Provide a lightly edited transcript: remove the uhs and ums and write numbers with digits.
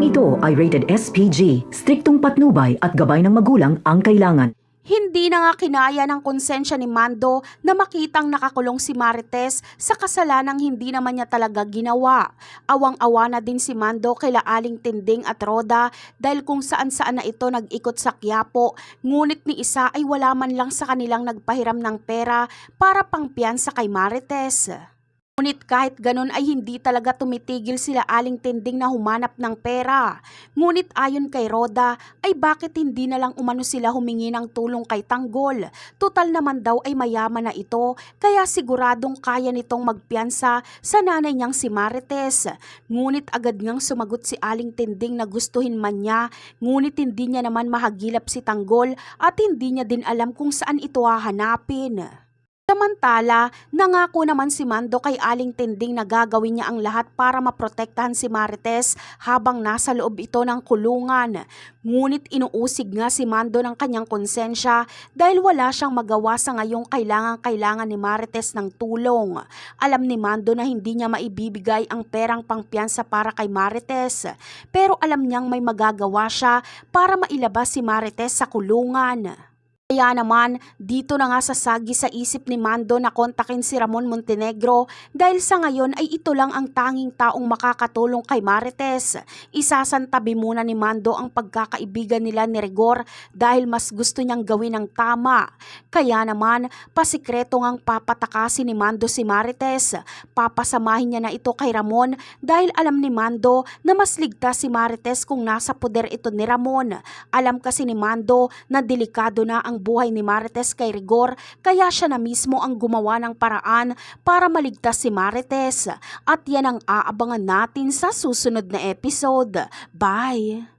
ito ay rated SPG, striktong patnubay at gabay ng magulang ang kailangan. Hindi na nga kinaya ng konsensya ni Mando na makitang nakakulong si Marites sa kasalanang hindi naman niya talaga ginawa. Awang-awa na din si Mando kila Aling Tinding at Roda dahil kung saan-saan na ito nag-ikot sa Quiapo, ngunit ni isa ay wala man lang sa kanilang nagpahiram ng pera para pangpiyansa kay Marites. Ngunit kahit ganun ay hindi talaga tumitigil sila Aling Tinding na humanap ng pera. Ngunit ayon kay Roda ay bakit hindi na lang umano sila humingi ng tulong kay Tanggol. Tutal naman daw ay mayaman na ito kaya siguradong kaya nitong magpiyansa sa nanay niyang si Marites. Ngunit agad ngang sumagot si Aling Tinding na gustuhin man niya, ngunit hindi niya naman mahagilap si Tanggol at hindi niya din alam kung saan ito hahanapin. Samantala, nangako naman si Mando kay Aling Tinding na gagawin niya ang lahat para maprotektahan si Marites habang nasa loob ito ng kulungan. Ngunit inuusig nga si Mando ng kanyang konsensya dahil wala siyang magawa sa ngayong kailangan ni Marites ng tulong. Alam ni Mando na hindi niya maibibigay ang perang pangpiyansa para kay Marites, pero alam niyang may magagawa siya para mailabas si Marites sa kulungan. Kaya naman, dito na nga sasagi sa isip ni Mando na kontakin si Ramon Montenegro dahil sa ngayon ay ito lang ang tanging taong makakatulong kay Marites. Isasantabi muna ni Mando ang pagkakaibigan nila ni Rigor dahil mas gusto niyang gawin ang tama. Kaya naman, pasikreto ngang papatakasin ni Mando si Marites. Papasamahin niya na ito kay Ramon dahil alam ni Mando na mas ligtas si Marites kung nasa poder ito ni Ramon. Alam kasi ni Mando na delikado na ang buhay ni Marites kay Rigor kaya siya na mismo ang gumawa ng paraan para maligtas si Marites. At yan ang aabangan natin sa susunod na episode. Bye!